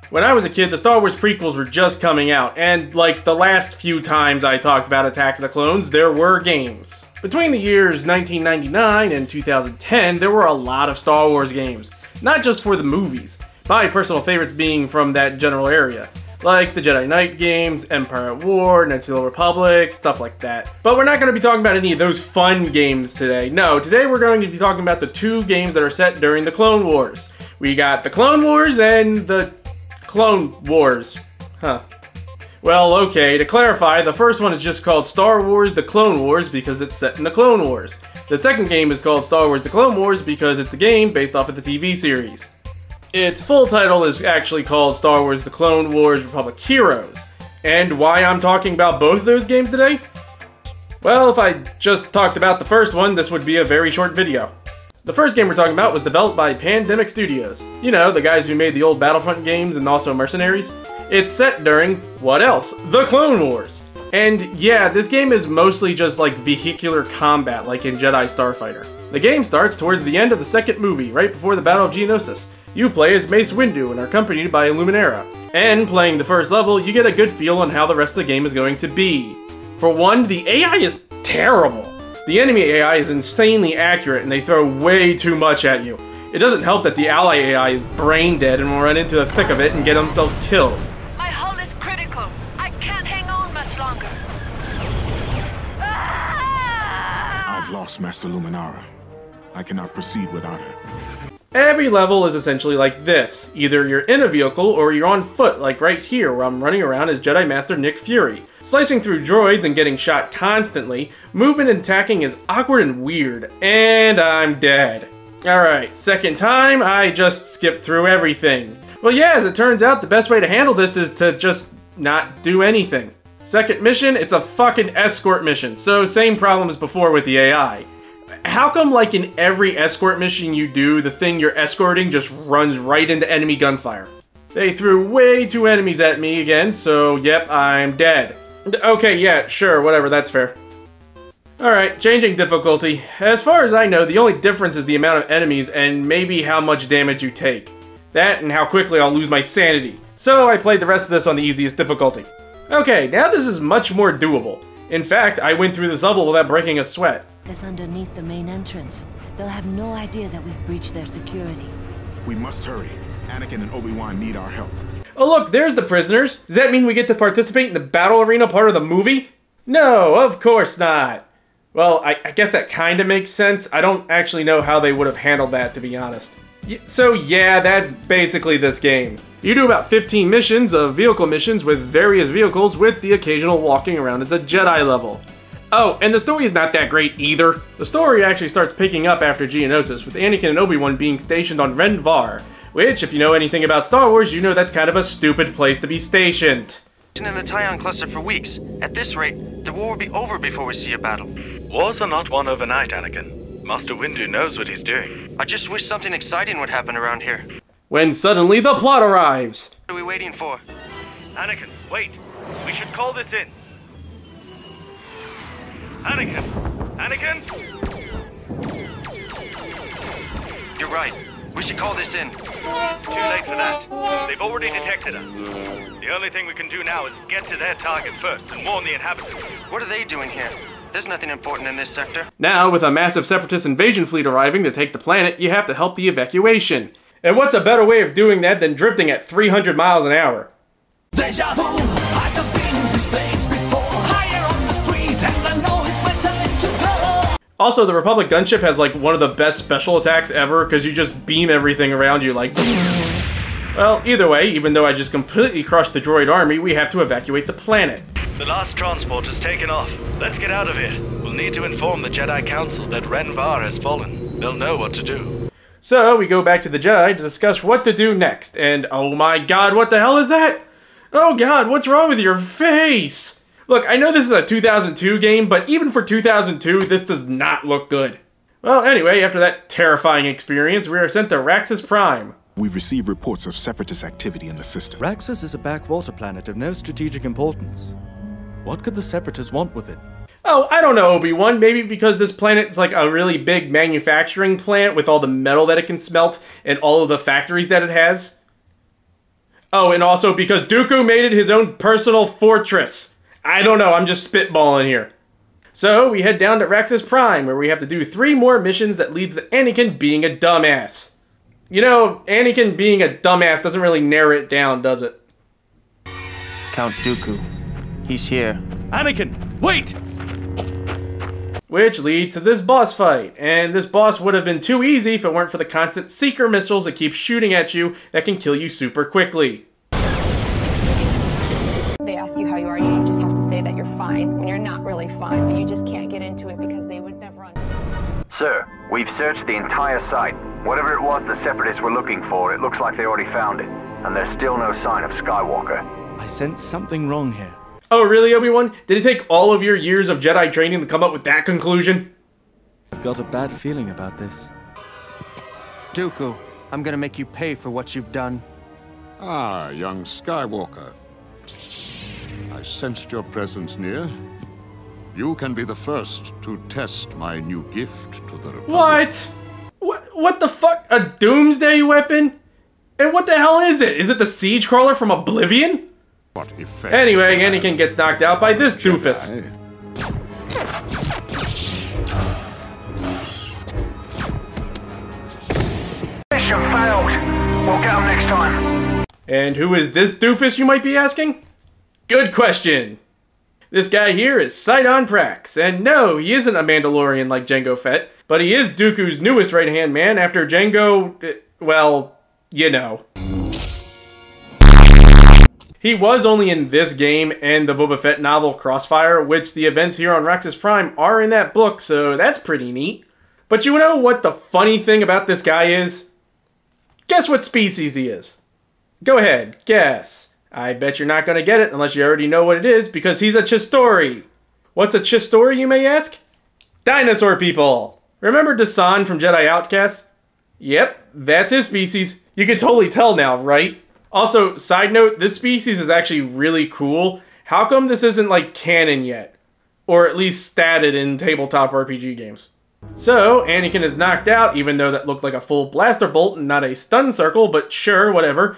When I was a kid, the Star Wars prequels were just coming out, and like the last few times I talked about Attack of the Clones, there were games. Between the years 1999 and 2010, there were a lot of Star Wars games, not just for the movies. My personal favorites being from that general area, like the Jedi Knight games, Empire at War, Knights of the Old Republic, stuff like that. But we're not going to be talking about any of those fun games today. No, today we're going to be talking about the two games that are set during the Clone Wars. We got the Clone Wars and the Clone Wars. Huh. Well, okay, to clarify, the first one is just called Star Wars The Clone Wars because it's set in the Clone Wars. The second game is called Star Wars The Clone Wars because it's a game based off of the TV series. Its full title is actually called Star Wars The Clone Wars Republic Heroes. And why I'm talking about both of those games today? Well, if I just talked about the first one, this would be a very short video. The first game we're talking about was developed by Pandemic Studios. You know, the guys who made the old Battlefront games and also Mercenaries. It's set during, what else? The Clone Wars! And yeah, this game is mostly just like vehicular combat like in Jedi Starfighter. The game starts towards the end of the second movie, right before the Battle of Geonosis. You play as Mace Windu and are accompanied by Illuminera. And playing the first level, you get a good feel on how the rest of the game is going to be. For one, the AI is terrible. The enemy AI is insanely accurate and they throw way too much at you. It doesn't help that the ally AI is brain dead and will run into the thick of it and get themselves killed. My hull is critical. I can't hang on much longer. Ah! I've lost Master Luminara. I cannot proceed without her. Every level is essentially like this. Either you're in a vehicle or you're on foot, like right here where I'm running around as Jedi Master Nick Fury. Slicing through droids and getting shot constantly, movement and attacking is awkward and weird, and I'm dead. Alright, second time, I just skipped through everything. Well yeah, as it turns out, the best way to handle this is to just not do anything. Second mission, it's a fucking escort mission, so same problem as before with the AI. How come like in every escort mission you do, the thing you're escorting just runs right into enemy gunfire? They threw way too enemies at me again, so yep, I'm dead. Okay, yeah, sure, whatever, that's fair. Alright, changing difficulty. As far as I know, the only difference is the amount of enemies and maybe how much damage you take. That and how quickly I'll lose my sanity. So I played the rest of this on the easiest difficulty. Okay, now this is much more doable. In fact, I went through this level without breaking a sweat. That's underneath the main entrance. They'll have no idea that we've breached their security. We must hurry. Anakin and Obi-Wan need our help. Oh look, there's the prisoners. Does that mean we get to participate in the battle arena part of the movie? No, of course not. Well, I guess that kinda makes sense. I don't actually know how they would have handled that, to be honest. So yeah, that's basically this game. You do about 15 missions of vehicle missions with various vehicles with the occasional walking around as a Jedi level. Oh, and the story is not that great either. The story actually starts picking up after Geonosis, with Anakin and Obi-Wan being stationed on Ren Var, which, if you know anything about Star Wars, you know that's kind of a stupid place to be stationed. In the Tyon cluster for weeks. At this rate, the war will be over before we see a battle. Wars are not won overnight, Anakin. Master Windu knows what he's doing. I just wish something exciting would happen around here. When suddenly the plot arrives. What are we waiting for? Anakin, wait. We should call this in. Anakin! Anakin! You're right. We should call this in. It's too late for that. They've already detected us. The only thing we can do now is get to their target first and warn the inhabitants. What are they doing here? There's nothing important in this sector. Now, with a massive Separatist invasion fleet arriving to take the planet, you have to help the evacuation. And what's a better way of doing that than drifting at 300 miles an hour? Deja vu, I've just been in this place before. Higher on the street and I know it's my time to go. Also, the Republic gunship has like one of the best special attacks ever because you just beam everything around you like... Well, either way, even though I just completely crushed the droid army, we have to evacuate the planet. The last transport has taken off. Let's get out of here. We'll need to inform the Jedi Council that Ren Var has fallen. They'll know what to do. So, we go back to the Jedi to discuss what to do next, and oh my god, what the hell is that? Oh god, what's wrong with your face? Look, I know this is a 2002 game, but even for 2002, this does not look good. Well, anyway, after that terrifying experience, we are sent to Raxus Prime. We've received reports of Separatist activity in the system. Raxus is a backwater planet of no strategic importance. What could the Separatists want with it? Oh, I don't know, Obi-Wan. Maybe because this planet's like a really big manufacturing plant with all the metal that it can smelt and all of the factories that it has. Oh, and also because Dooku made it his own personal fortress. I don't know, I'm just spitballing here. So, we head down to Raxus Prime, where we have to do 3 more missions that leads to Anakin being a dumbass. You know, Anakin being a dumbass doesn't really narrow it down, does it? Count Dooku. He's here. Anakin, wait! Which leads to this boss fight, and this boss would have been too easy if it weren't for the constant seeker missiles that keep shooting at you that can kill you super quickly. They ask you how you are, you just have to say that you're fine when you're not really fine, but you just can't get into it because they would never Sir, we've searched the entire site. Whatever it was the Separatists were looking for, it looks like they already found it. And there's still no sign of Skywalker. I sense something wrong here. Oh really, Obi-Wan? Did it take all of your years of Jedi training to come up with that conclusion? I've got a bad feeling about this. Dooku, I'm gonna make you pay for what you've done. Ah, young Skywalker. I sensed your presence near. You can be the first to test my new gift to the Republic. What the fuck? A doomsday weapon? And what the hell is it? Is it the siege crawler from Oblivion? What effect? Anyway, Anakin gets knocked out by this doofus. Mission failed. We'll get them next time. And who is this doofus, you might be asking? Good question. This guy here is Sidon Prax, and no, he isn't a Mandalorian like Jango Fett, but he is Dooku's newest right-hand man after Jango, well, you know. He was only in this game and the Boba Fett novel Crossfire, which the events here on Raxus Prime are in that book, so that's pretty neat. But you know what the funny thing about this guy is? Guess what species he is? Go ahead, guess. I bet you're not going to get it unless you already know what it is, because he's a Chistori. What's a Chistori, you may ask? Dinosaur people! Remember Dasan from Jedi Outcast? Yep, that's his species. You can totally tell now, right? Also, side note, this species is actually really cool. How come this isn't like canon yet? Or at least statted in tabletop RPG games. So, Anakin is knocked out, even though that looked like a full blaster bolt and not a stun circle, but sure, whatever.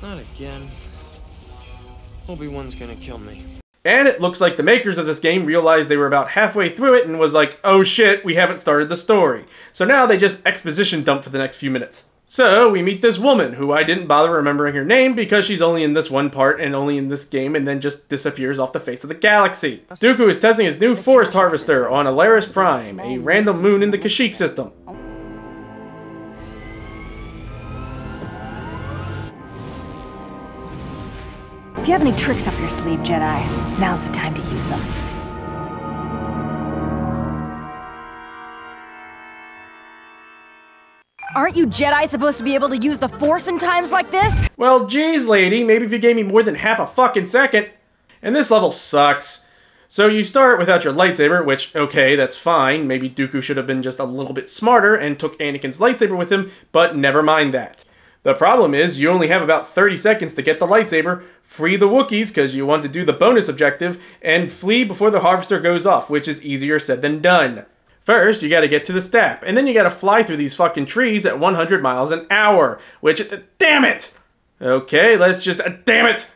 Not again. Obi-Wan's gonna kill me. And it looks like the makers of this game realized they were about halfway through it and was like, oh shit, we haven't started the story. So now they just exposition dump for the next few minutes. So we meet this woman, who I didn't bother remembering her name because she's only in this one part and only in this game and then just disappears off the face of the galaxy. Dooku is testing his new Force Harvester on Alaris Prime, a random moon in the Kashyyyk system. If you have any tricks up your sleeve, Jedi, now's the time to use them. Aren't you Jedi supposed to be able to use the Force in times like this? Well, geez, lady, maybe if you gave me more than half a fucking second. And this level sucks. So you start without your lightsaber, which, okay, that's fine. Maybe Dooku should have been just a little bit smarter and took Anakin's lightsaber with him, but never mind that. The problem is, you only have about 30 seconds to get the lightsaber, free the Wookiees because you want to do the bonus objective, and flee before the harvester goes off, which is easier said than done. First, you gotta get to the stap, and then you gotta fly through these fucking trees at 100 miles an hour, which, damn it! Okay, let's just, damn it!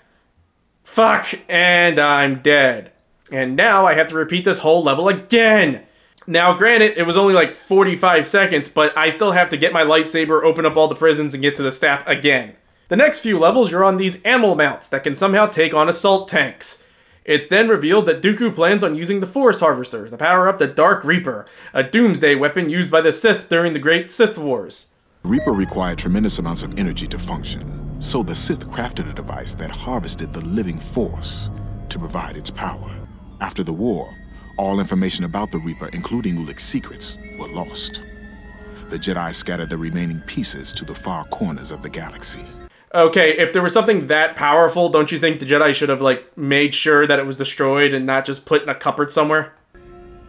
Fuck, and I'm dead. And now I have to repeat this whole level again! Now, granted, it was only like 45 seconds, but I still have to get my lightsaber, open up all the prisons, and get to the stap again. The next few levels, you're on these animal mounts that can somehow take on assault tanks. It's then revealed that Dooku plans on using the Force Harvester to power up the Dark Reaper, a doomsday weapon used by the Sith during the Great Sith Wars. Reaper required tremendous amounts of energy to function, so the Sith crafted a device that harvested the living Force to provide its power. After the war, all information about the Reaper, including Ulick's secrets, were lost. The Jedi scattered the remaining pieces to the far corners of the galaxy. Okay, if there was something that powerful, don't you think the Jedi should have, like, made sure that it was destroyed and not just put in a cupboard somewhere?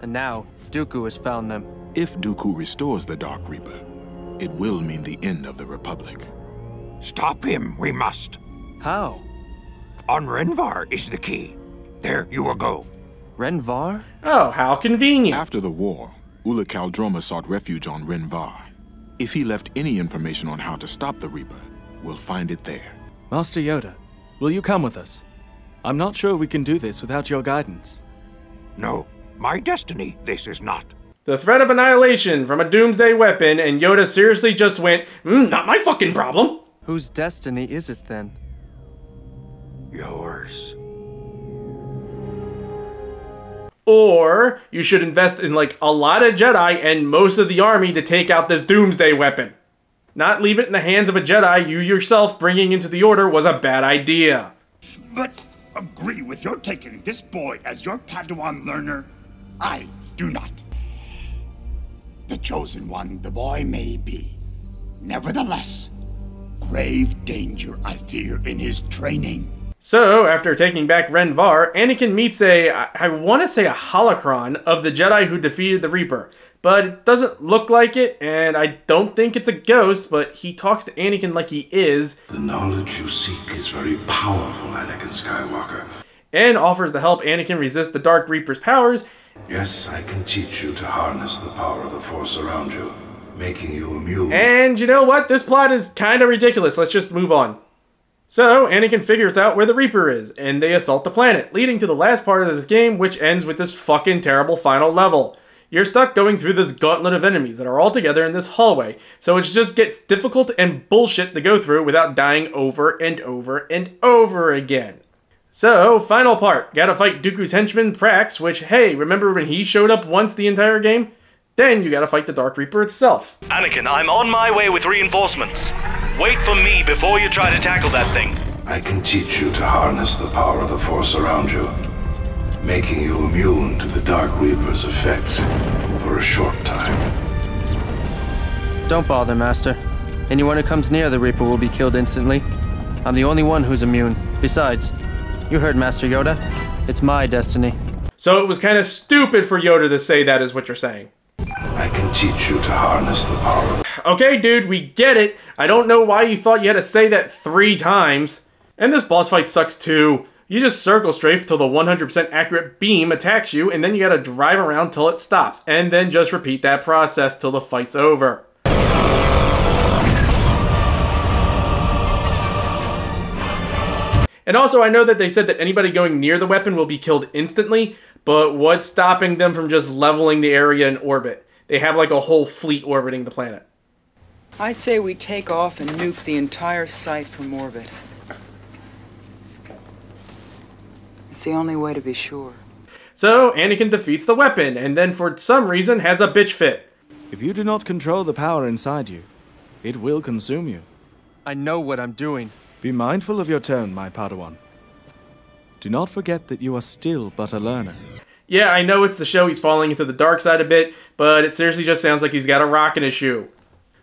And now, Dooku has found them. If Dooku restores the Dark Reaper, it will mean the end of the Republic. Stop him, we must. How? On Renvar is the key. There you will go. Renvar? Oh, how convenient. After the war, Ulick Qel-Droma sought refuge on Renvar. If he left any information on how to stop the Reaper, we'll find it there. Master Yoda, will you come with us? I'm not sure we can do this without your guidance. No, my destiny, this is not. The threat of annihilation from a doomsday weapon, and Yoda seriously just went, not my fucking problem. Whose destiny is it then? Yours. Or you should invest in like a lot of Jedi and most of the army to take out this doomsday weapon. Not leave it in the hands of a Jedi you yourself bringing into the Order was a bad idea. But agree with your taking this boy as your Padawan learner? I do not. The chosen one the boy may be. Nevertheless, grave danger I fear in his training. So, after taking back Ren Var, Anakin meets I want to say a holocron of the Jedi who defeated the Reaper. But it doesn't look like it, and I don't think it's a ghost, but he talks to Anakin like he is. The knowledge you seek is very powerful, Anakin Skywalker. And offers to help Anakin resist the Dark Reaper's powers. Yes, I can teach you to harness the power of the Force around you, making you immune. And you know what? This plot is kind of ridiculous. Let's just move on. So, Anakin figures out where the Reaper is, and they assault the planet, leading to the last part of this game, which ends with this fucking terrible final level. You're stuck going through this gauntlet of enemies that are all together in this hallway, so it just gets difficult and bullshit to go through without dying over and over and over again. So, final part. Gotta fight Dooku's henchman, Prax, which, hey, remember when he showed up once the entire game? Then you gotta fight the Dark Reaper itself. Anakin, I'm on my way with reinforcements. Wait for me before you try to tackle that thing. I can teach you to harness the power of the Force around you, making you immune to the Dark Reaper's effects for a short time. Don't bother, Master. Anyone who comes near the Reaper will be killed instantly. I'm the only one who's immune. Besides, you heard Master Yoda. It's my destiny. So it was kind of stupid for Yoda to say that is what you're saying. I can teach you to harness the power of the... Okay, dude, we get it. I don't know why you thought you had to say that 3 times. And this boss fight sucks too. You just circle strafe till the 100% accurate beam attacks you, and then you gotta drive around till it stops, and then just repeat that process till the fight's over. And also, I know that they said that anybody going near the weapon will be killed instantly, but what's stopping them from just leveling the area in orbit? They have like a whole fleet orbiting the planet. I say we take off and nuke the entire site from orbit. It's the only way to be sure. So, Anakin defeats the weapon, and then for some reason has a bitch fit. If you do not control the power inside you, it will consume you. I know what I'm doing. Be mindful of your tone, my Padawan. Do not forget that you are still but a learner. Yeah, I know it's the show he's falling into the dark side a bit, but it seriously just sounds like he's got a rock in his shoe.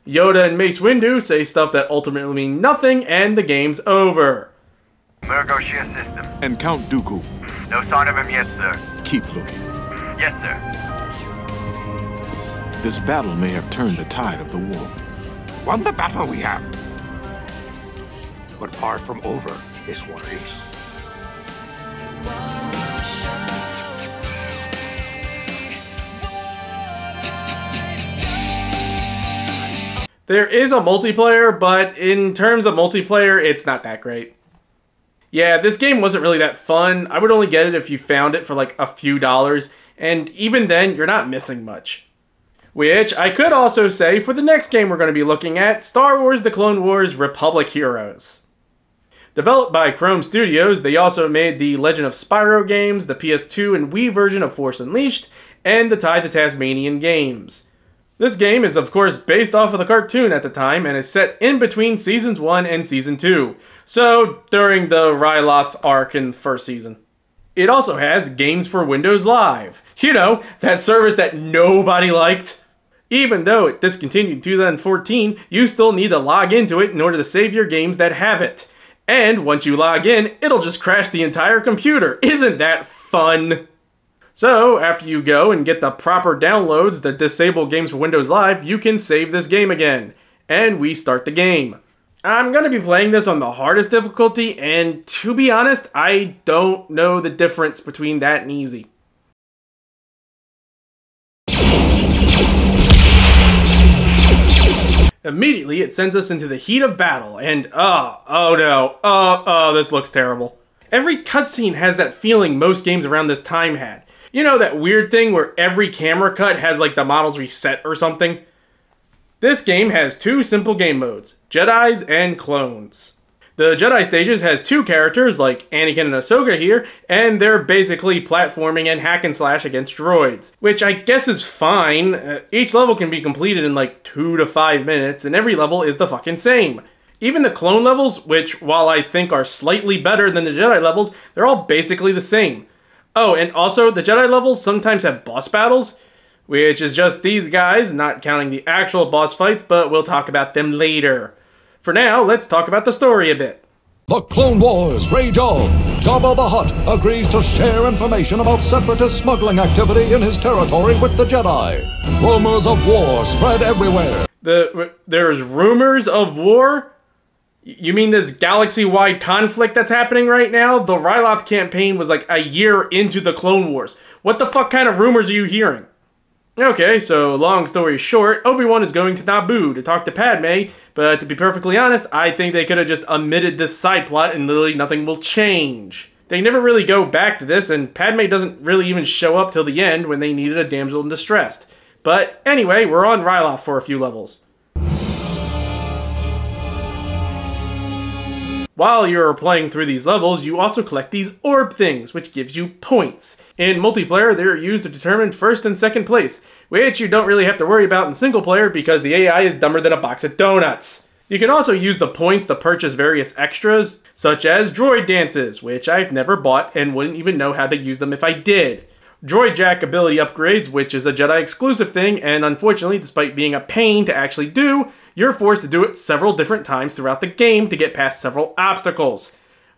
Yoda and Mace Windu say stuff that ultimately mean nothing, and the game's over. Virgo shear system. And Count Dooku. No sign of him yet, sir. Keep looking. Yes, sir. This battle may have turned the tide of the war. Won the battle we have. But far from over, this one is. There is a multiplayer, but in terms of multiplayer, it's not that great. Yeah, this game wasn't really that fun. I would only get it if you found it for like a few dollars, and even then, you're not missing much. Which I could also say for the next game we're going to be looking at, Star Wars The Clone Wars Republic Heroes. Developed by Chrome Studios, they also made the Legend of Spyro games, the PS2 and Wii version of Force Unleashed, and the Tide to Tasmanian games. This game is of course based off of the cartoon at the time and is set in between Seasons 1 and Season 2, so during the Ryloth arc in the first season. It also has Games for Windows Live. You know, that service that nobody liked. Even though it discontinued in 2014, you still need to log into it in order to save your games that have it. And once you log in, it'll just crash the entire computer. Isn't that fun? So, after you go and get the proper downloads that disable Games for Windows Live, you can save this game again. And we start the game. I'm going to be playing this on the hardest difficulty, and to be honest, I don't know the difference between that and easy. Immediately, it sends us into the heat of battle, and oh no, this looks terrible. Every cutscene has that feeling most games around this time had. You know that weird thing where every camera cut has like the models reset or something? This game has two simple game modes, Jedis and clones. The Jedi stages has two characters like Anakin and Ahsoka here, and they're basically platforming and hack and slash against droids, which I guess is fine. Each level can be completed in like 2 to 5 minutes, and every level is the fucking same. Even the clone levels, which while I think are slightly better than the Jedi levels, they're all basically the same. Oh, and also the Jedi levels sometimes have boss battles, which is just these guys, not counting the actual boss fights, but we'll talk about them later. For now, let's talk about the story a bit. The Clone Wars rage on. Jabba the Hutt agrees to share information about Separatist smuggling activity in his territory with the Jedi. Rumors of war spread everywhere. There's rumors of war? You mean this galaxy-wide conflict that's happening right now? The Ryloth campaign was like a year into the Clone Wars. What the fuck kind of rumors are you hearing? Okay, so long story short, Obi-Wan is going to Naboo to talk to Padme, but to be perfectly honest, I think they could have just omitted this side plot and literally nothing will change. They never really go back to this, and Padme doesn't really even show up till the end when they needed a damsel in distress. But anyway, we're on Ryloth for a few levels. While you're playing through these levels, you also collect these orb things, which gives you points. In multiplayer, they're used to determine first and second place, which you don't really have to worry about in single player because the AI is dumber than a box of donuts. You can also use the points to purchase various extras, such as droid dances, which I've never bought and wouldn't even know how to use them if I did. Droid Jack ability upgrades, which is a Jedi exclusive thing, and unfortunately, despite being a pain to actually do, you're forced to do it several different times throughout the game to get past several obstacles.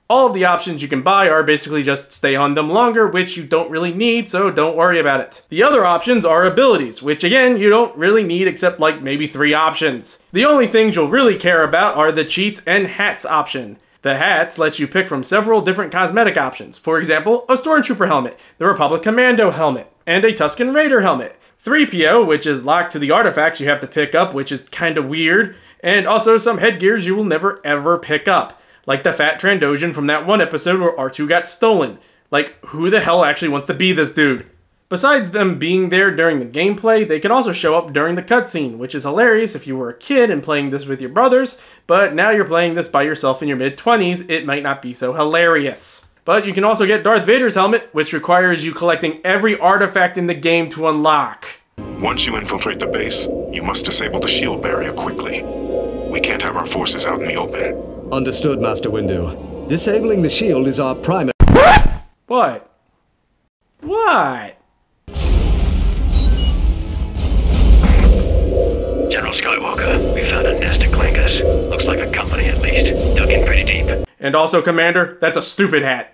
All of the options you can buy are basically just stay on them longer, which you don't really need, so don't worry about it. The other options are abilities, which again, you don't really need except like maybe 3 options. The only things you'll really care about are the cheats and hats option. The hats let you pick from several different cosmetic options. For example, a Stormtrooper helmet, the Republic Commando helmet, and a Tusken Raider helmet. 3PO, which is locked to the artifacts you have to pick up, which is kinda weird, and also some headgears you will never ever pick up. Like the Fat Trandoshan from that one episode where R2 got stolen. Like, who the hell actually wants to be this dude? Besides them being there during the gameplay, they can also show up during the cutscene, which is hilarious if you were a kid and playing this with your brothers, but now you're playing this by yourself in your mid-20s, it might not be so hilarious. But you can also get Darth Vader's helmet, which requires you collecting every artifact in the game to unlock. Once you infiltrate the base, you must disable the shield barrier quickly. We can't have our forces out in the open. Understood, Master Windu. Disabling the shield is our primary— What? What? General Skywalker, we found a nest of clankers. Looks like a company at least. Dug in pretty deep. And also, Commander, that's a stupid hat.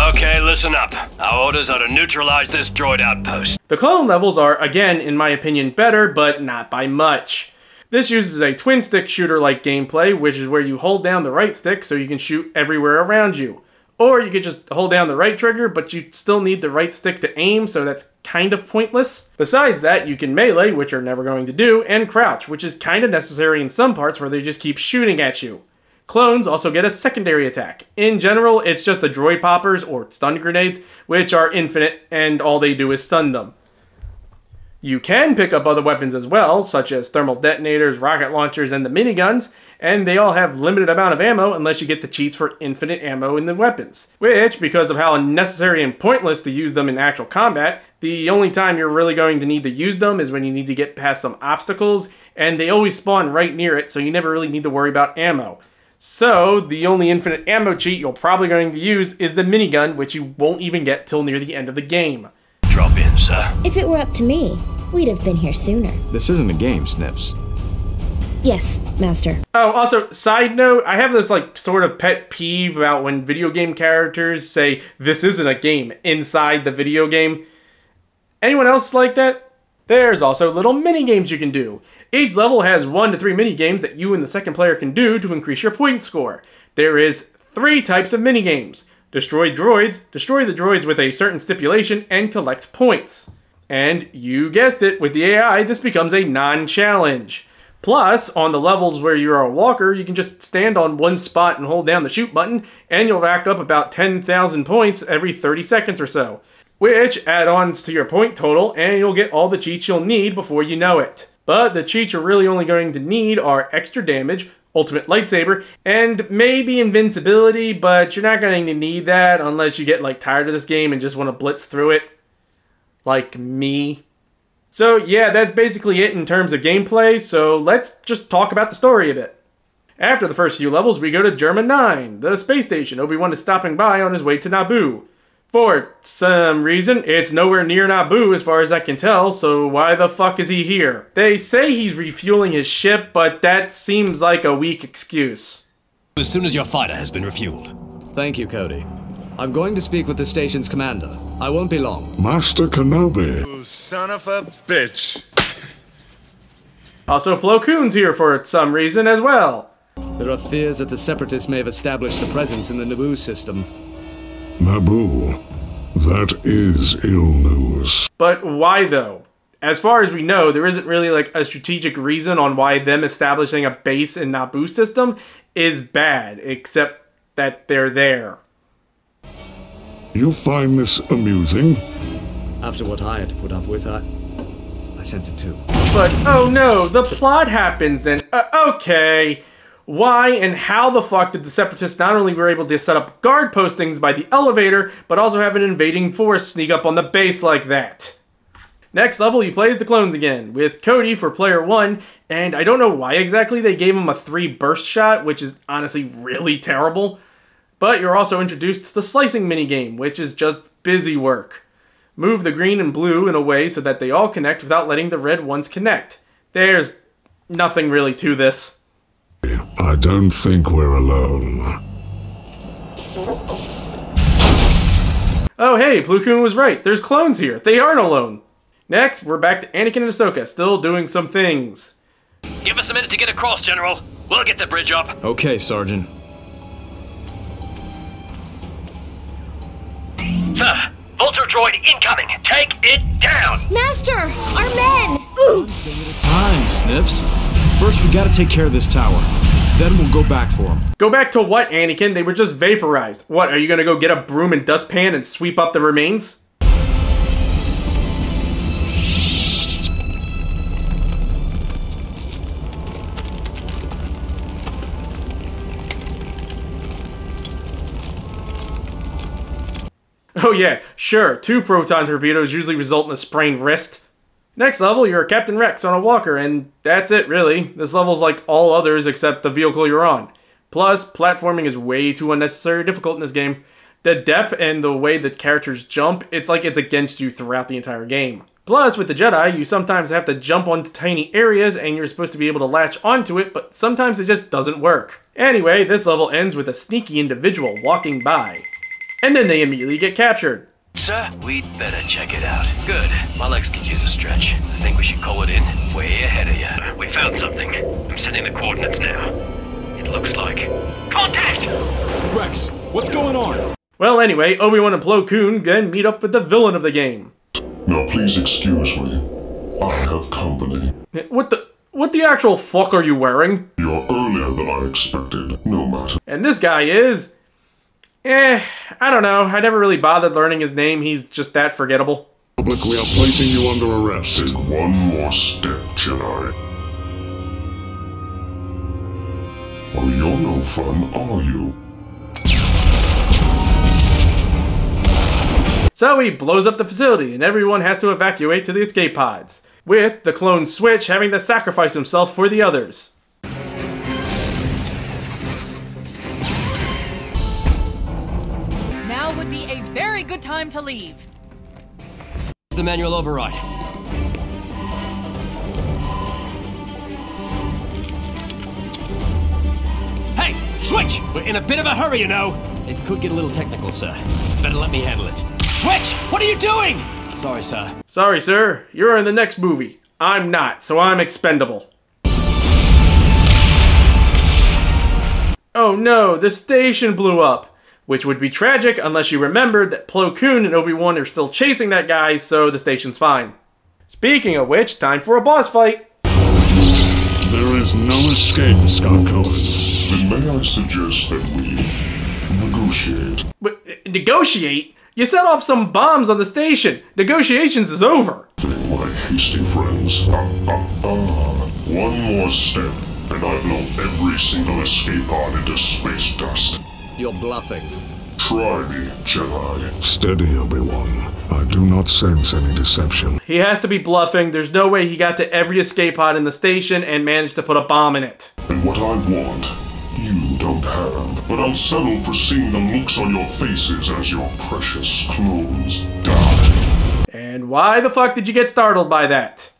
Okay, listen up. Our orders are to neutralize this droid outpost. The clone levels are, again, in my opinion, better, but not by much. This uses a twin-stick shooter-like gameplay, which is where you hold down the right stick so you can shoot everywhere around you. Or you could just hold down the right trigger, but you still need the right stick to aim, so that's kind of pointless. Besides that, you can melee, which you're never going to do, and crouch, which is kind of necessary in some parts where they just keep shooting at you. Clones also get a secondary attack. In general, it's just the droid poppers, or stun grenades, which are infinite, and all they do is stun them. You can pick up other weapons as well, such as thermal detonators, rocket launchers, and the miniguns, and they all have limited amount of ammo unless you get the cheats for infinite ammo in the weapons. Which, because of how unnecessary and pointless to use them in actual combat, the only time you're really going to need to use them is when you need to get past some obstacles, and they always spawn right near it, so you never really need to worry about ammo. So, the only infinite ammo cheat you're probably going to use is the minigun, which you won't even get till near the end of the game. Drop in, sir. If it were up to me, we'd have been here sooner. This isn't a game, Snips. Yes, Master. Oh, also, side note, I have this, like, sort of pet peeve about when video game characters say, this isn't a game, inside the video game. Anyone else like that? There's also little mini-games you can do. Each level has 1 to 3 mini-games that you and the second player can do to increase your point score. There is 3 types of mini-games. Destroy droids, destroy the droids with a certain stipulation, and collect points. And you guessed it, with the AI, this becomes a non-challenge. Plus, on the levels where you're a walker, you can just stand on one spot and hold down the shoot button, and you'll rack up about 10,000 points every 30 seconds or so, which add-ons to your point total, and you'll get all the cheats you'll need before you know it. But the cheats you're really only going to need are extra damage, ultimate lightsaber, and maybe invincibility, but you're not going to need that unless you get like tired of this game and just want to blitz through it. Like me. So yeah, that's basically it in terms of gameplay, so let's just talk about the story a bit. After the first few levels, we go to Jerma 9, the space station Obi-Wan is stopping by on his way to Naboo. For some reason, it's nowhere near Naboo as far as I can tell, so why the fuck is he here? They say he's refueling his ship, but that seems like a weak excuse. As soon as your fighter has been refueled. Thank you, Cody. I'm going to speak with the station's commander. I won't be long. Master Kenobi. You son of a bitch. Also, Plo Koon's here for some reason as well. There are fears that the Separatists may have established a presence in the Naboo system. Naboo. That is ill news. But why though? As far as we know, there isn't really like a strategic reason on why them establishing a base in Naboo system is bad, except that they're there. You find this amusing? After what I had to put up with, I sense it too. But oh no, the plot happens and okay. Why and how the fuck did the Separatists not only were able to set up guard postings by the elevator, but also have an invading force sneak up on the base like that? Next level, you play as the clones again, with Cody for player 1, and I don't know why exactly they gave him a 3 burst shot, which is honestly really terrible. But you're also introduced to the slicing minigame, which is just busy work. Move the green and blue in a way so that they all connect without letting the red ones connect. There's nothing really to this. I don't think we're alone. Oh hey, Plo Koon was right. There's clones here. They aren't alone. Next, we're back to Anakin and Ahsoka, still doing some things. Give us a minute to get across, General. We'll get the bridge up. Okay, Sergeant. Sir, Vulture droid incoming. Take it down. Master, our men. Time, Snips. First, we gotta take care of this tower. Then we'll go back for them. Go back to what, Anakin? They were just vaporized. What, are you gonna go get a broom and dustpan and sweep up the remains? Oh yeah, sure, 2 proton torpedoes usually result in a sprained wrist. Next level, you're Captain Rex on a walker, and that's it really. This level's like all others except the vehicle you're on. Plus, platforming is way too unnecessary difficult in this game. The depth and the way the characters jump, it's like it's against you throughout the entire game. Plus, with the Jedi, you sometimes have to jump onto tiny areas and you're supposed to be able to latch onto it, but sometimes it just doesn't work. Anyway, this level ends with a sneaky individual walking by. And then they immediately get captured. Sir, we'd better check it out. Good. My legs could use a stretch. I think we should call it in. Way ahead of you. We found something. I'm sending the coordinates now. It looks like... Contact! Rex, what's going on? Well, anyway, Obi-Wan and Plo Koon then meet up with the villain of the game. Now, please excuse me. I have company. What the actual fuck are you wearing? You're earlier than I expected. No matter. And this guy is... I don't know. I never really bothered learning his name. He's just that forgettable. Public, we are placing you under arrest. Take one more step, Jedi. Well, you're no fun, are you? So he blows up the facility, and everyone has to evacuate to the escape pods, with the clone Switch having to sacrifice himself for the others. Now would be a very good time to leave. The manual override. Hey, Switch! We're in a bit of a hurry, you know. It could get a little technical, sir. Better let me handle it. Switch! What are you doing? Sorry, sir. Sorry, sir. You're in the next movie. I'm not, so I'm expendable. Oh no, the station blew up. Which would be tragic unless you remembered that Plo Koon and Obi-Wan are still chasing that guy, so the station's fine. Speaking of which, time for a boss fight. There is no escape, Scott Cohen. Then may I suggest that we negotiate? But, negotiate? You set off some bombs on the station. Negotiations is over. My hasty friends. One more step, and I blow every single escape pod into space dust. You're bluffing. Try me, Jedi. Steady, Obi-Wan. I do not sense any deception. He has to be bluffing. There's no way he got to every escape pod in the station and managed to put a bomb in it. And what I want, you don't have. But I'll settle for seeing the looks on your faces as your precious clones die. And why the fuck did you get startled by that?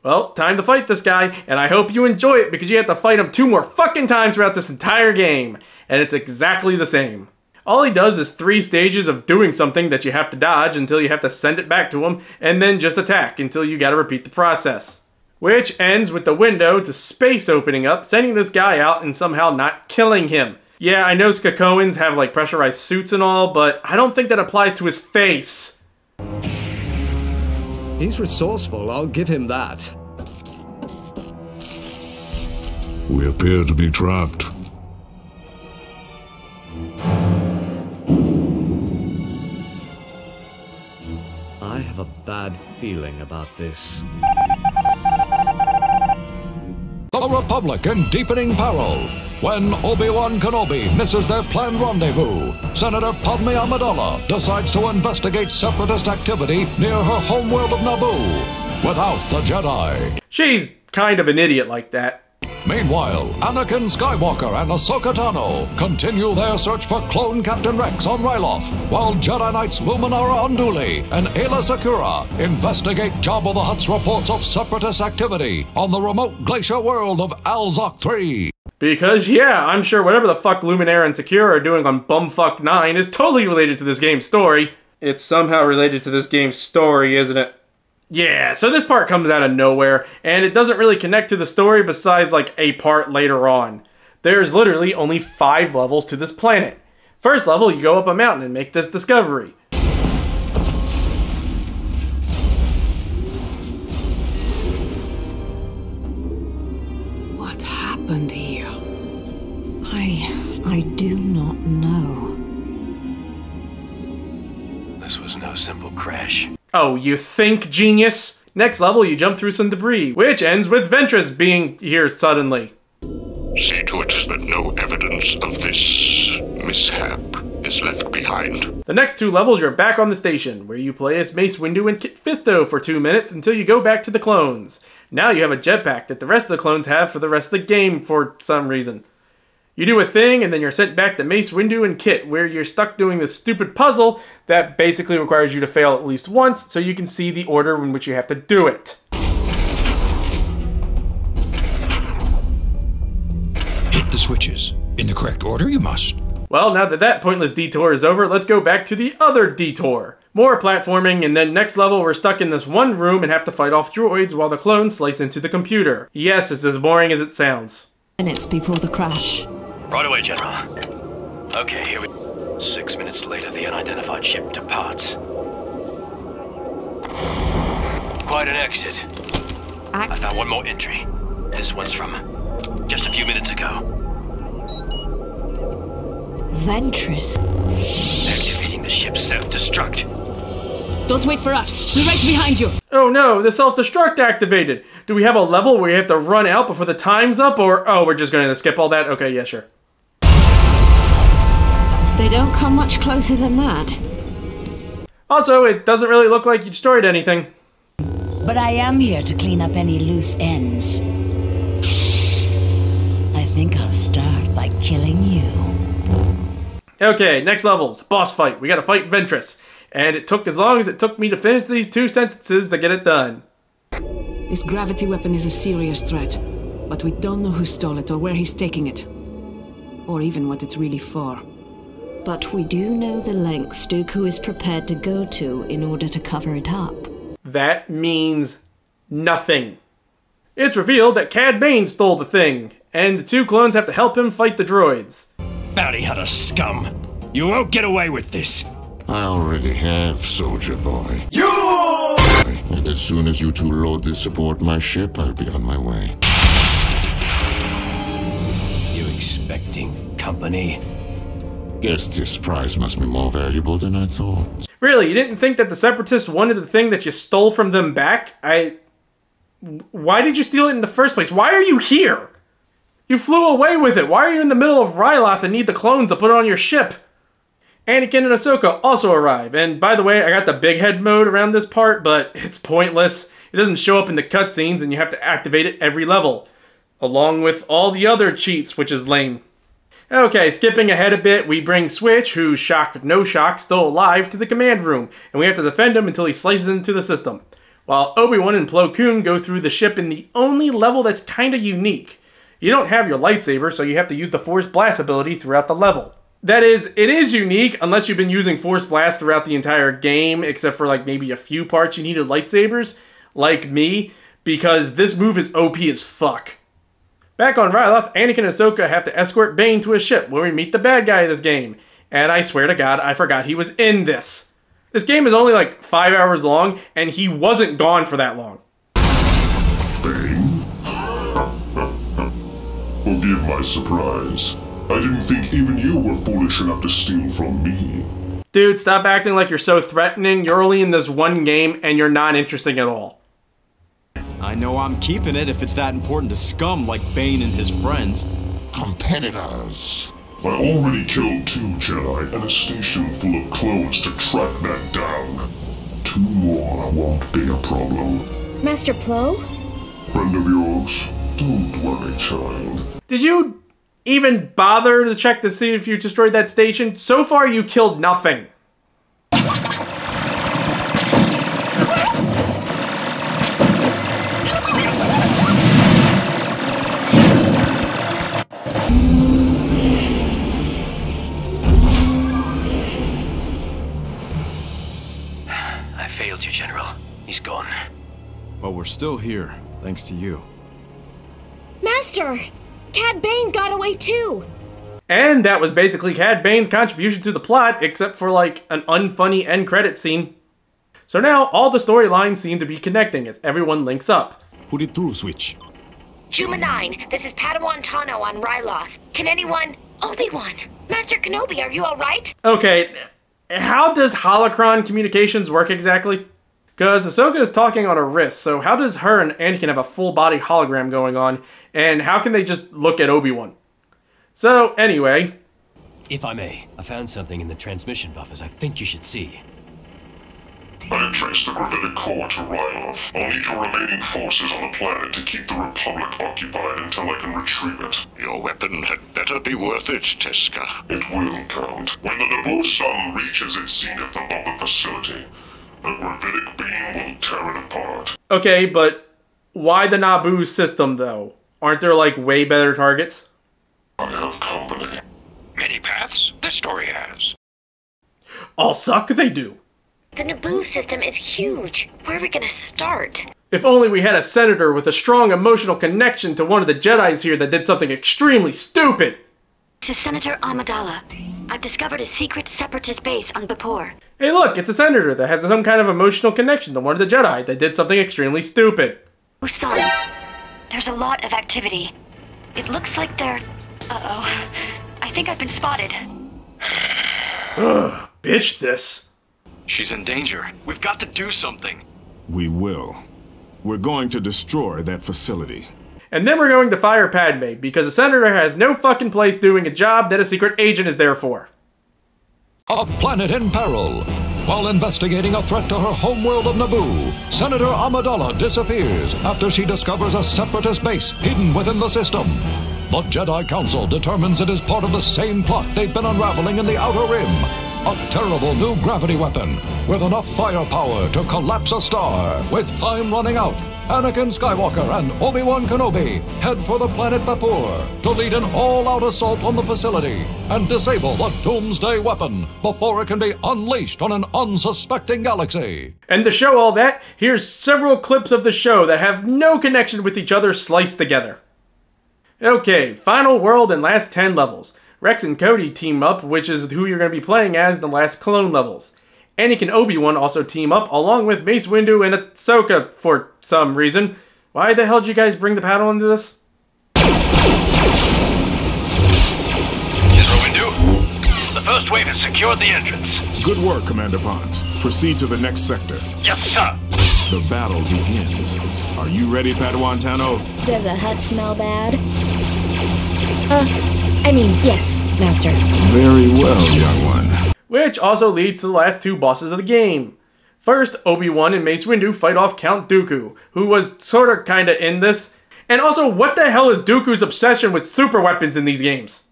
Well, time to fight this guy, and I hope you enjoy it because you have to fight him 2 more fucking times throughout this entire game. And it's exactly the same. All he does is 3 stages of doing something that you have to dodge until you have to send it back to him, and then just attack until you gotta repeat the process. Which ends with the window to space opening up, sending this guy out and somehow not killing him. Yeah, I know Skakoans have like pressurized suits and all, but I don't think that applies to his face. He's resourceful, I'll give him that. We appear to be trapped. I have a bad feeling about this. The Republic in deepening peril. When Obi-Wan Kenobi misses their planned rendezvous, Senator Padme Amidala decides to investigate Separatist activity near her homeworld of Naboo without the Jedi. She's kind of an idiot like that. Meanwhile, Anakin Skywalker and Ahsoka Tano continue their search for clone Captain Rex on Ryloth, while Jedi Knights Luminara Unduli and Ayla Secura investigate Jabba the Hutt's reports of Separatist activity on the remote glacier world of Alzok 3. Because, yeah, I'm sure whatever the fuck Luminara and Secura are doing on Bumfuck 9 is totally related to this game's story. It's somehow related to this game's story, isn't it? Yeah, so this part comes out of nowhere, and it doesn't really connect to the story besides like a part later on. There's literally only 5 levels to this planet. First level, you go up a mountain and make this discovery. What happened here? I do not know. This was no simple crash. Oh, you think, genius? Next level, you jump through some debris, which ends with Ventress being here suddenly. See to it that no evidence of this mishap is left behind. The next 2 levels, you're back on the station, where you play as Mace Windu and Kit Fisto for 2 minutes until you go back to the clones. Now you have a jetpack that the rest of the clones have for the rest of the game for some reason. You do a thing, and then you're sent back to Mace Windu and Kit, where you're stuck doing this stupid puzzle that basically requires you to fail at least once so you can see the order in which you have to do it. Hit the switches. In the correct order, you must. Well, now that that pointless detour is over, let's go back to the other detour. More platforming, and then next level we're stuck in this one room and have to fight off droids while the clones slice into the computer. Yes, it's as boring as it sounds. Minutes before the crash. Right away, General. Okay, here we... 6 minutes later, the unidentified ship departs. Quite an exit. I found one more entry. This one's from just a few minutes ago. Ventress. Activating the ship's self-destruct. Don't wait for us. We're right behind you. Oh no, the self-destruct activated. Do we have a level where you have to run out before the time's up, or... Oh, we're just going to skip all that? Okay, yeah, sure. They don't come much closer than that. Also, it doesn't really look like you destroyed anything. But I am here to clean up any loose ends. I think I'll start by killing you. Okay, next levels. Boss fight. We gotta fight Ventress. And it took as long as it took me to finish these 2 sentences to get it done. This gravity weapon is a serious threat, but we don't know who stole it or where he's taking it. Or even what it's really for. But we do know the lengths Dooku is prepared to go to in order to cover it up. That means nothing. It's revealed that Cad Bane stole the thing, and the 2 clones have to help him fight the droids. Bounty hunter scum! You won't get away with this! I already have, soldier boy. And as soon as you 2 load this aboard my ship, I'll be on my way. expecting company? Guess this prize must be more valuable than I thought. Really, you didn't think that the Separatists wanted the thing that you stole from them back? Why did you steal it in the first place? Why are you here? You flew away with it. Why are you in the middle of Ryloth and need the clones to put it on your ship? Anakin and Ahsoka also arrive. And by the way, I got the big head mode around this part, but it's pointless. It doesn't show up in the cutscenes and you have to activate it every level. Along with all the other cheats, which is lame. Okay, skipping ahead a bit, we bring Switch, who's shock no shock, still alive, to the command room, and we have to defend him until he slices into the system. While Obi-Wan and Plo Koon go through the ship in the only level that's kinda unique. You don't have your lightsaber, so you have to use the Force Blast ability throughout the level. That is, it is unique, unless you've been using Force Blast throughout the entire game, except for like maybe a few parts you needed lightsabers, like me, because this move is OP as fuck. Back on Ryloth, Anakin and Ahsoka have to escort Bane to his ship, where we meet the bad guy of this game. And I swear to God, I forgot he was in this. This game is only like 5 hours long, and he wasn't gone for that long. Bane? Forgive my surprise. I didn't think even you were foolish enough to steal from me. Dude, stop acting like you're so threatening. You're only in this one game, and you're not interesting at all. I know I'm keeping it if it's that important to scum like Bane and his friends. Competitors. I already killed 2 Jedi and a station full of clones to track that down. 2 more won't be a problem. Master Plo? Friend of yours, don't worry, child. Did you even bother to check to see if you destroyed that station? So far, you killed nothing. Failed you, General. He's gone. Well, we're still here, thanks to you. Master! Cad Bane got away too! And that was basically Cad Bane's contribution to the plot, except for like an unfunny end credit scene. So now all the storylines seem to be connecting as everyone links up. Put it through, Switch. Juma 9, this is Padawan Tano on Ryloth. Can anyone... Obi-Wan! Master Kenobi, are you alright? Okay, how does holocron communications work exactly? Because Ahsoka is talking on her wrist, so how does her and Anakin have a full-body hologram going on, and how can they just look at Obi-Wan? So, anyway... If I may, I found something in the transmission buffers I think you should see. I traced the gravitic core to Ryloth. I'll need your remaining forces on the planet to keep the Republic occupied until I can retrieve it. Your weapon had better be worth it, Teska. It will, Count. When the Naboo sun reaches its zenith above the facility, the gravitic beam will tear it apart. Okay, but why the Naboo system, though? Aren't there, like, way better targets? I have company. Many paths? This story has. All suck they do. The Naboo system is huge. Where are we gonna start? If only we had a senator with a strong emotional connection to one of the Jedis here that did something extremely stupid. This is Senator Amidala. I've discovered a secret separatist base on Bapor. Hey look, it's a senator that has some kind of emotional connection to one of the Jedi that did something extremely stupid. Son, there's a lot of activity. It looks like they're... Uh-oh. I think I've been spotted. Ugh, bitch this. She's in danger. We've got to do something. We will. We're going to destroy that facility. And then we're going to fire Padme, because a senator has no fucking place doing a job that a secret agent is there for. A planet in peril. While investigating a threat to her homeworld of Naboo, Senator Amidala disappears after she discovers a separatist base hidden within the system. The Jedi Council determines it is part of the same plot they've been unraveling in the Outer Rim. A terrible new gravity weapon with enough firepower to collapse a star. With time running out, Anakin Skywalker and Obi-Wan Kenobi head for the planet Bapor to lead an all-out assault on the facility and disable the Doomsday weapon before it can be unleashed on an unsuspecting galaxy. And to show all that, here's several clips of the show that have no connection with each other sliced together. Okay, final world and last 10 levels. Rex and Cody team up, which is who you're going to be playing as in the last clone levels. Anakin and Obi-Wan also team up, along with Mace Windu and Ahsoka for some reason. Why the hell did you guys bring the Padawan into this? Just wait and secure the entrance. Good work, Commander Pons. Proceed to the next sector. Yes, sir. The battle begins. Are you ready, Padawan Tano? Does a hut smell bad? Yes, Master. Very well, young one. Which also leads to the last two bosses of the game. First, Obi-Wan and Mace Windu fight off Count Dooku, who was sorta kinda in this. And also, what the hell is Dooku's obsession with super weapons in these games?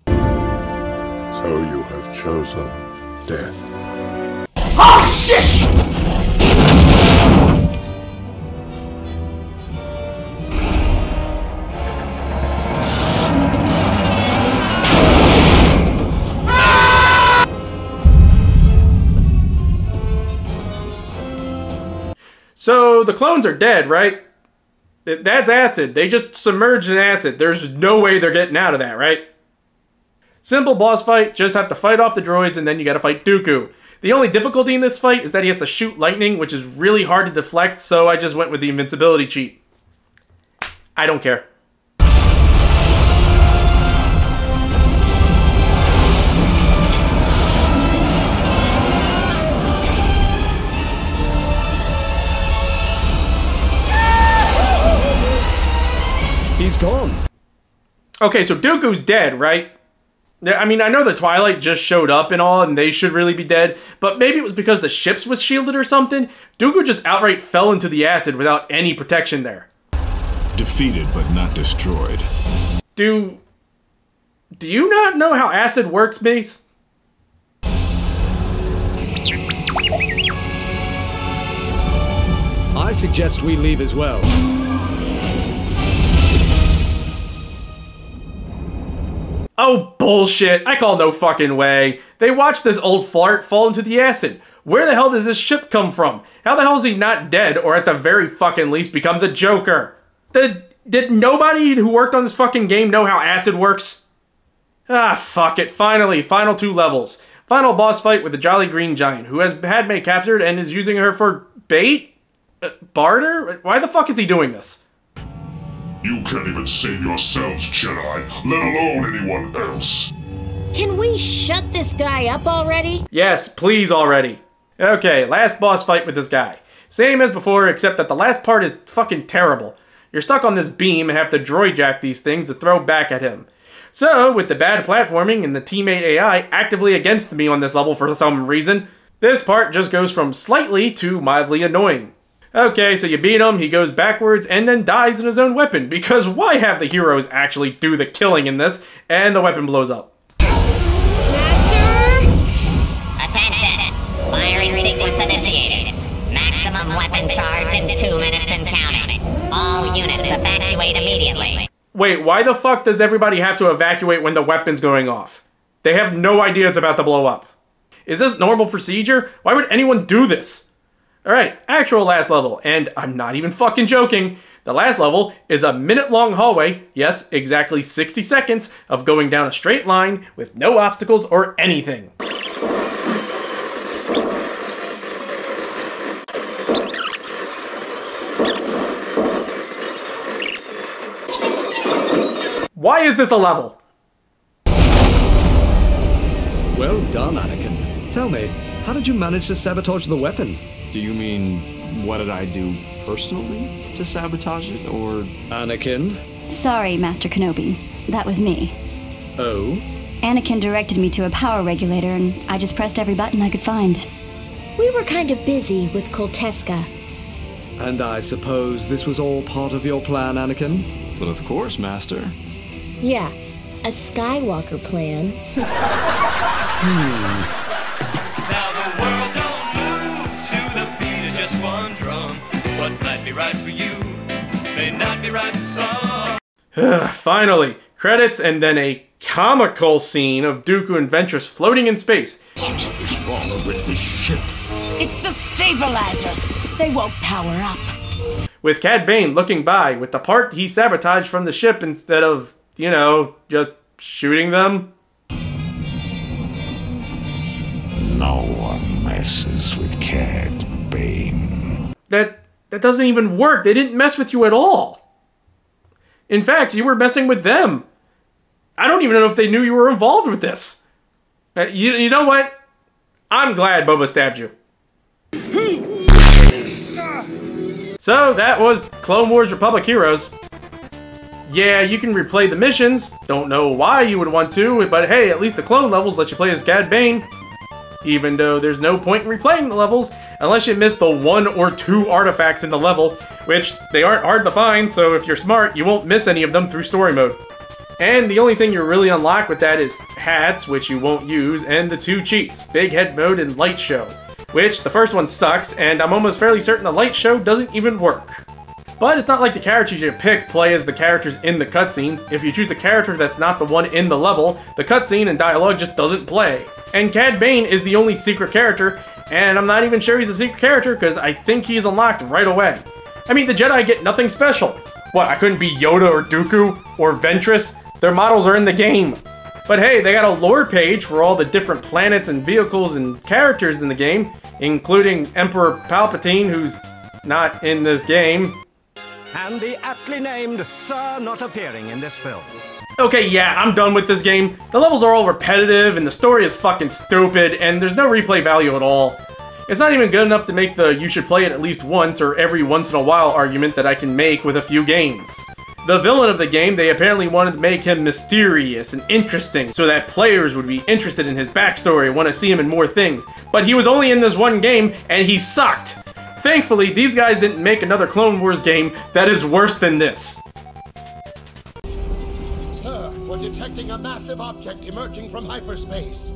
So you have chosen death. Oh, shit! So, the clones are dead, right? That's acid. They just submerged in acid. There's no way they're getting out of that, right? Simple boss fight, just have to fight off the droids and then you gotta fight Dooku. The only difficulty in this fight is that he has to shoot lightning, which is really hard to deflect, so I just went with the invincibility cheat. I don't care. He's gone. Okay, so Dooku's dead, right? I mean, I know the Twilight just showed up and all, and they should really be dead, but maybe it was because the ships was shielded or something? Dooku just outright fell into the acid without any protection there. Defeated, but not destroyed. Do you not know how acid works, Mace? I suggest we leave as well. Oh, bullshit. I call no fucking way. They watched this old fart fall into the acid. Where the hell does this ship come from? How the hell is he not dead, or at the very fucking least become the Joker? Did nobody who worked on this fucking game know how acid works? Ah, fuck it. Finally, final two levels. Final boss fight with the Jolly Green Giant, who has Padme captured and is using her for bait? Barter? Why the fuck is he doing this? You can't even save yourselves, Jedi, let alone anyone else. Can we shut this guy up already? Yes, please already. Okay, last boss fight with this guy. Same as before, except that the last part is fucking terrible. You're stuck on this beam and have to droid jack these things to throw back at him. So, with the bad platforming and the teammate AI actively against me on this level for some reason, this part just goes from slightly to mildly annoying. Okay, so you beat him, he goes backwards, and then dies in his own weapon, because why have the heroes actually do the killing in this, and the weapon blows up? Master! Attention! Firing sequence initiated. Maximum weapon charge in 2 minutes and counting. All units evacuate immediately. Wait, why the fuck does everybody have to evacuate when the weapon's going off? They have no idea it's about to blow up. Is this normal procedure? Why would anyone do this? Alright, actual last level, and I'm not even fucking joking. The last level is a minute-long hallway, yes, exactly 60 seconds, of going down a straight line with no obstacles or anything. Why is this a level? Well done, Anakin. Tell me, how did you manage to sabotage the weapon? Do you mean, what did I do personally to sabotage it, or... Anakin? Sorry, Master Kenobi. That was me. Oh? Anakin directed me to a power regulator, and I just pressed every button I could find. We were kind of busy with Kolteska. And I suppose this was all part of your plan, Anakin? But of course, Master. Yeah, a Skywalker plan. Now the world don't move to the beat of just one drum. What might be right for you may not be right for some. Finally, credits and then a comical scene of Dooku and Ventress floating in space. What is wrong with this ship? It's the stabilizers. They won't power up. With Cad Bane looking by with the part he sabotaged from the ship instead of, you know, just shooting them. No one messes with Cad Bane. That doesn't even work. They didn't mess with you at all. In fact, you were messing with them. I don't even know if they knew you were involved with this. You know what? I'm glad Boba stabbed you. So that was Clone Wars Republic Heroes. Yeah, you can replay the missions. Don't know why you would want to, but hey, at least the clone levels let you play as Cad Bane. Even though there's no point in replaying the levels unless you missed the 1 or 2 artifacts in the level, which they aren't hard to find, so if you're smart, you won't miss any of them through story mode. And the only thing you really unlock with that is hats, which you won't use, and the 2 cheats, Big Head Mode and Light Show, which the first one sucks, and I'm almost fairly certain the Light Show doesn't even work. But it's not like the characters you pick play as the characters in the cutscenes. If you choose a character that's not the one in the level, the cutscene and dialogue just doesn't play. And Cad Bane is the only secret character, and I'm not even sure he's a secret character because I think he's unlocked right away. I mean, the Jedi get nothing special. What, I couldn't be Yoda or Dooku or Ventress? Their models are in the game. But hey, they got a lore page for all the different planets and vehicles and characters in the game, including Emperor Palpatine, who's not in this game. And the aptly named Sir not appearing in this film. Okay, yeah, I'm done with this game. The levels are all repetitive, and the story is fucking stupid, and there's no replay value at all. It's not even good enough to make the you should play it at least once or every once in a while argument that I can make with a few games. The villain of the game, they apparently wanted to make him mysterious and interesting so that players would be interested in his backstory and want to see him in more things. But he was only in this one game, and he sucked! Thankfully, these guys didn't make another Clone Wars game that is worse than this. Sir, we're detecting a massive object emerging from hyperspace.